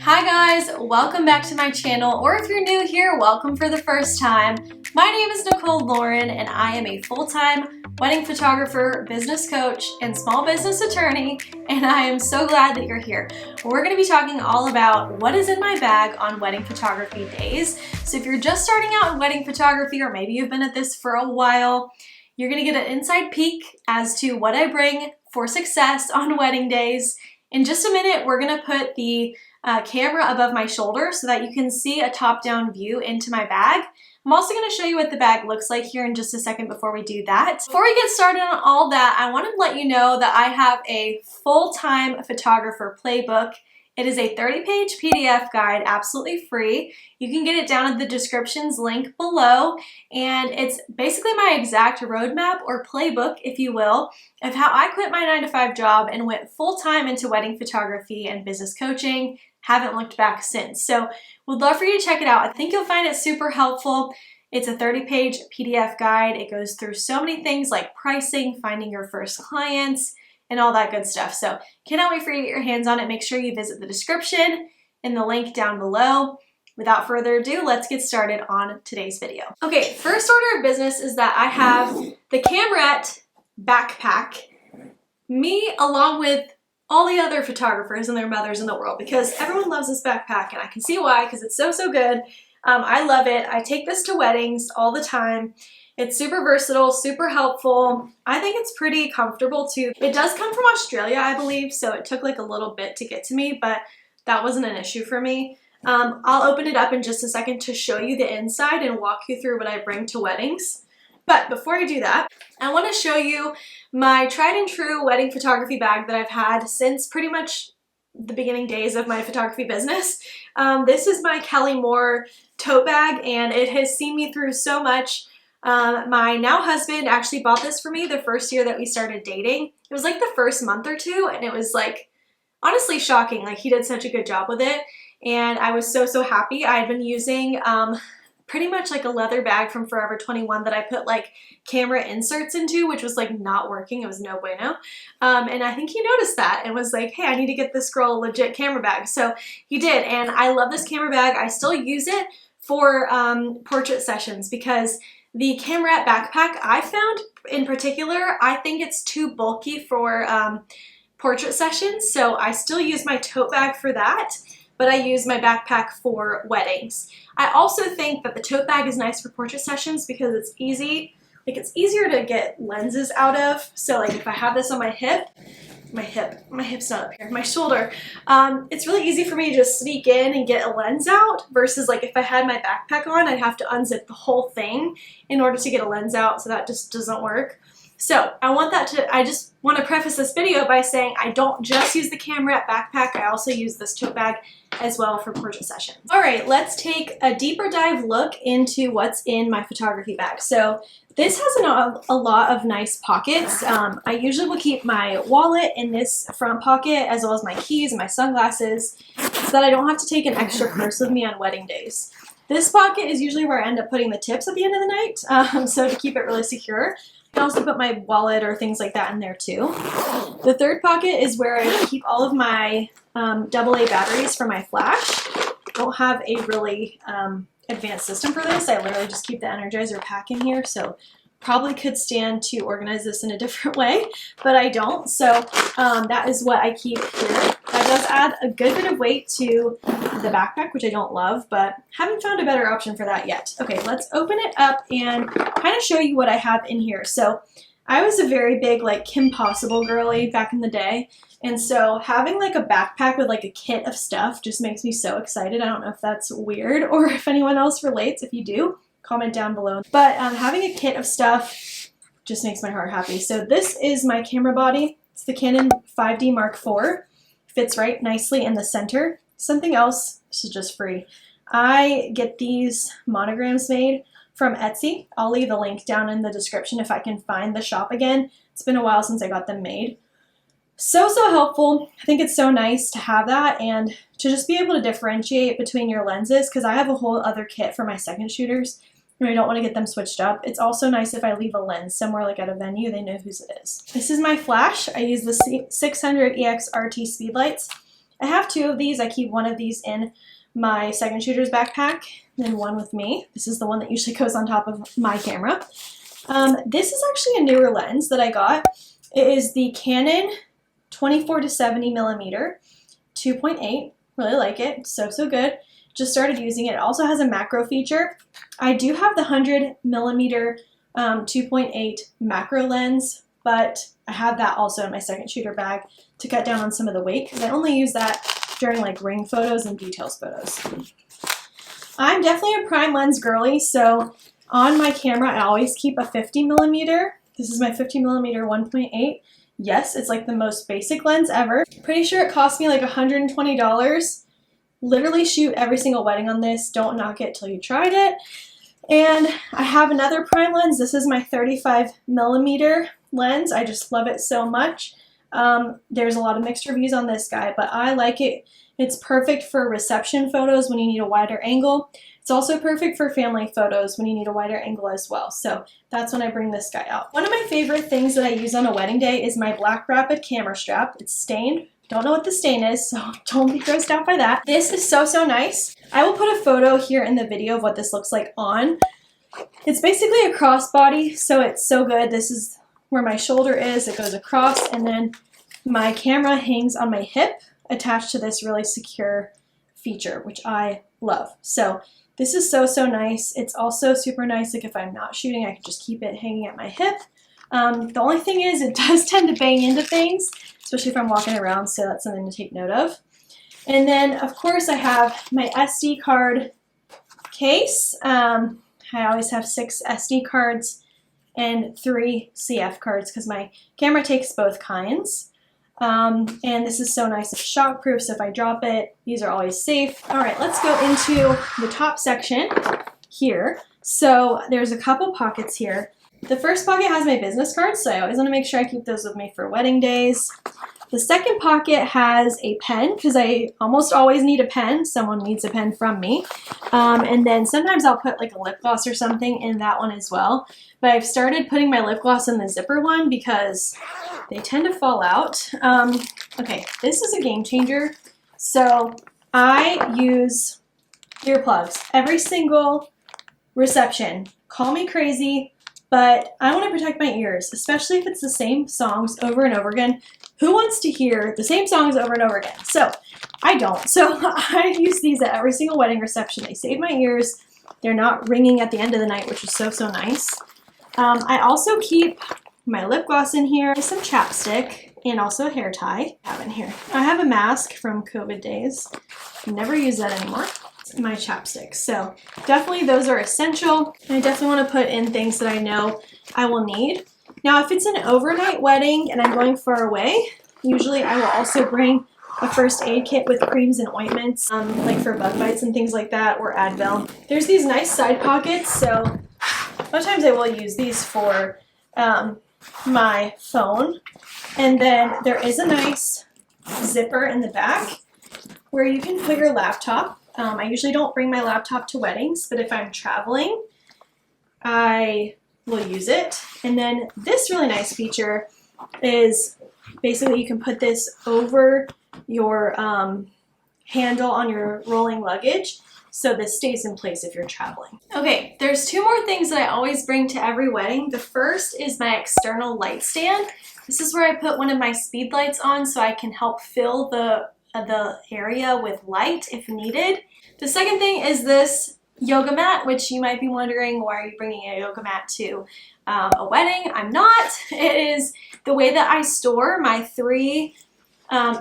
Hi guys, welcome back to my channel, or if you're new here, welcome for the first time. My name is Nicole Lauren and I am a full-time wedding photographer, business coach, and small business attorney, and I am so glad that you're here. We're going to be talking all about what is in my bag on wedding photography days. So if you're just starting out in wedding photography, or maybe you've been at this for a while, you're going to get an inside peek as to what I bring for success on wedding days. In just a minute, we're going to put the camera above my shoulder so that you can see a top-down view into my bag. I'm also going to show you what the bag looks like here in just a second before we do that. Before we get started on all that, I want to let you know that I have a full-time photographer playbook. It is a 30-page PDF guide, absolutely free. You can get it down in the descriptions link below, and it's basically my exact roadmap or playbook, if you will, of how I quit my 9-to-5 job and went full-time into wedding photography and business coaching. Haven't looked back since. So would love for you to check it out. I think you'll find it super helpful. It's a 30-page PDF guide. It goes through so many things like pricing, finding your first clients, and all that good stuff. So cannot wait for you to get your hands on it. Make sure you visit the description and the link down below. Without further ado, let's get started on today's video. Okay, first order of business is that I have the Camrette backpack. Me along with all the other photographers and their mothers in the world, because everyone loves this backpack and I can see why, because it's so good. I love it. I take this to weddings all the time. It's super versatile, super helpful. I think it's pretty comfortable too. It does come from Australia, I believe, so it took like a little bit to get to me, but that wasn't an issue for me. I'll open it up in just a second to show you the inside and walk you through what I bring to weddings. But before I do that, I want to show you my tried and true wedding photography bag that I've had since pretty much the beginning days of my photography business. This is my Kelly Moore tote bag, and it has seen me through so much. My now husband actually bought this for me the first year that we started dating. It was like the first month or two, and it was like honestly shocking. Like, he did such a good job with it, and I was so happy. I had been using pretty much like a leather bag from Forever 21 that I put like camera inserts into, which was like not working. It was no bueno. And I think he noticed that and was like, hey, I need to get this girl a legit camera bag. So he did, and I love this camera bag. I still use it for portrait sessions, because the Camrette backpack I found in particular, I think it's too bulky for portrait sessions. So I still use my tote bag for that, but I use my backpack for weddings. I also think that the tote bag is nice for portrait sessions because it's easy. Like, it's easier to get lenses out of. So like if I have this on my hip's not up here, my shoulder, it's really easy for me to just sneak in and get a lens out, versus like if I had my backpack on, I'd have to unzip the whole thing in order to get a lens out, so that just doesn't work. So I just want to preface this video by saying I don't just use the Camrette backpack, I also use this tote bag as well for portrait sessions. All right, let's take a deeper dive look into what's in my photography bag. So this has a lot of nice pockets. I usually will keep my wallet in this front pocket, as well as my keys and my sunglasses, so that I don't have to take an extra purse with me on wedding days. This pocket is usually where I end up putting the tips at the end of the night, so to keep it really secure. I can also put my wallet or things like that in there too. The third pocket is where I keep all of my AA batteries for my flash. I don't have a really advanced system for this. I literally just keep the Energizer pack in here, so probably could stand to organize this in a different way, but I don't. So that is what I keep here. That does add a good bit of weight to the backpack, which I don't love, but haven't found a better option for that yet. Okay, let's open it up and kind of show you what I have in here. So I was a very big like Kim Possible girly back in the day, and so having like a backpack with like a kit of stuff just makes me so excited. I don't know if that's weird or if anyone else relates. If you do, comment down below. But having a kit of stuff just makes my heart happy. So this is my camera body. It's the Canon 5D Mark IV. Fits right nicely in the center. Something else, this is just free. I get these monograms made from Etsy. I'll leave a link down in the description if I can find the shop again. It's been a while since I got them made. So helpful. I think it's so nice to have that and to just be able to differentiate between your lenses, because I have a whole other kit for my second shooters and I don't want to get them switched up. It's also nice if I leave a lens somewhere like at a venue, they know whose it is. This is my flash. I use the 600 EX RT speed lights. I have 2 of these. I keep one of these in my second shooter's backpack, then one with me. This is the one that usually goes on top of my camera. This is actually a newer lens that I got. It is the Canon 24 to 70 millimeter 2.8. Really like it. So good. Just started using it. It also has a macro feature. I do have the 100 millimeter 2.8 macro lens, but I have that also in my second shooter bag to cut down on some of the weight because I only use that during like ring photos and details photos. I'm definitely a prime lens girly, so on my camera I always keep a 50 millimeter. This is my 50 millimeter 1.8. Yes, it's like the most basic lens ever. Pretty sure it cost me like $120. Literally shoot every single wedding on this. Don't knock it till you tried it. And I have another prime lens. This is my 35 millimeter lens. I just love it so much. There's a lot of mixed reviews on this guy, but I like it. It's perfect for reception photos when you need a wider angle. It's also perfect for family photos when you need a wider angle as well. So that's when I bring this guy out. One of my favorite things that I use on a wedding day is my Black Rapid camera strap. It's stained. Don't know what the stain is, so don't be grossed out by that. This is so nice. I will put a photo here in the video of what this looks like on. It's basically a crossbody, so it's so good. This is where my shoulder is. It goes across, and then my camera hangs on my hip attached to this really secure feature, which I love. So this is so nice. It's also super nice, like if I'm not shooting, I can just keep it hanging at my hip. The only thing is it does tend to bang into things, especially if I'm walking around, so that's something to take note of. And then, of course, I have my SD card case. I always have 6 SD cards and 3 CF cards because my camera takes both kinds. And this is so nice. It's shockproof, so if I drop it, these are always safe. All right, let's go into the top section here. So there's a couple pockets here. The first pocket has my business cards, so I always want to make sure I keep those with me for wedding days. The second pocket has a pen, because I almost always need a pen. Someone needs a pen from me. And then sometimes I'll put like a lip gloss or something in that one as well. But I've started putting my lip gloss in the zipper one because they tend to fall out. Okay, this is a game changer. So I use earplugs every single reception. Call me crazy, but I want to protect my ears, especially if it's the same songs over and over again. Who wants to hear the same songs over and over again? So I don't. So I use these at every single wedding reception. They save my ears. They're not ringing at the end of the night, which is so nice. I also keep my lip gloss in here, some chapstick, and also a hair tie I have in here. I have a mask from COVID days. Never use that anymore. My chapstick. So definitely those are essential. I definitely want to put in things that I know I will need. Now, if it's an overnight wedding and I'm going far away, usually I will also bring a first aid kit with creams and ointments, like for bug bites and things like that, or Advil. There's these nice side pockets, so sometimes I will use these for my phone. And then there is a nice zipper in the back where you can put your laptop. I usually don't bring my laptop to weddings, but if I'm traveling, I will use it. And then this really nice feature is basically you can put this over your handle on your rolling luggage, so this stays in place if you're traveling. Okay, there's 2 more things that I always bring to every wedding. The first is my external light stand. This is where I put one of my speed lights on so I can help fill the area with light if needed. The second thing is this yoga mat, which you might be wondering, why are you bringing a yoga mat to a wedding? I'm not. It is the way that I store my 3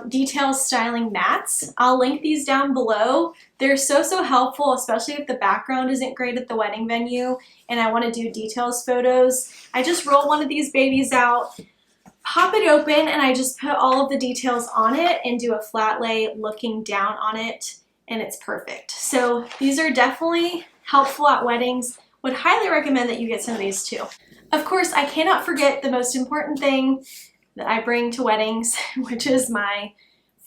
detail styling mats. I'll link these down below. They're so helpful, especially if the background isn't great at the wedding venue and I want to do details photos. I just roll one of these babies out, pop it open, and I just put all of the details on it and do a flat lay looking down on it, and it's perfect. So these are definitely helpful at weddings. Would highly recommend that you get some of these too. Of course, I cannot forget the most important thing that I bring to weddings, which is my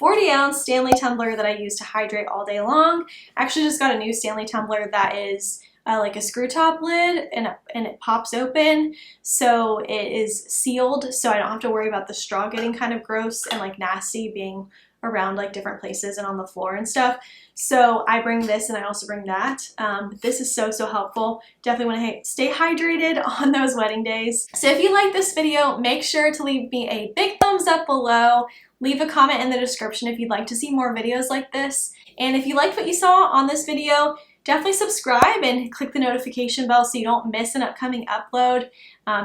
40-ounce Stanley tumbler that I use to hydrate all day long. I actually just got a new Stanley tumbler that is like a screw top lid, and it pops open, so it is sealed, so I don't have to worry about the straw getting kind of gross and like nasty being around like different places and on the floor and stuff. So I bring this and I also bring that. This is so helpful. Definitely want to stay hydrated on those wedding days. So if you like this video, make sure to leave me a big thumbs up below. Leave a comment in the description if you'd like to see more videos like this. And if you liked what you saw on this video, definitely subscribe and click the notification bell so you don't miss an upcoming upload.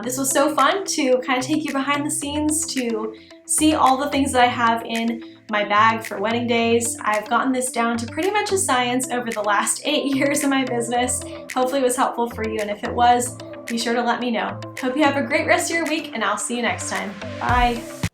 This was so fun to kind of take you behind the scenes to see all the things that I have in my bag for wedding days. I've gotten this down to pretty much a science over the last 8 years of my business. Hopefully it was helpful for you, and if it was, be sure to let me know. Hope you have a great rest of your week, and I'll see you next time. Bye!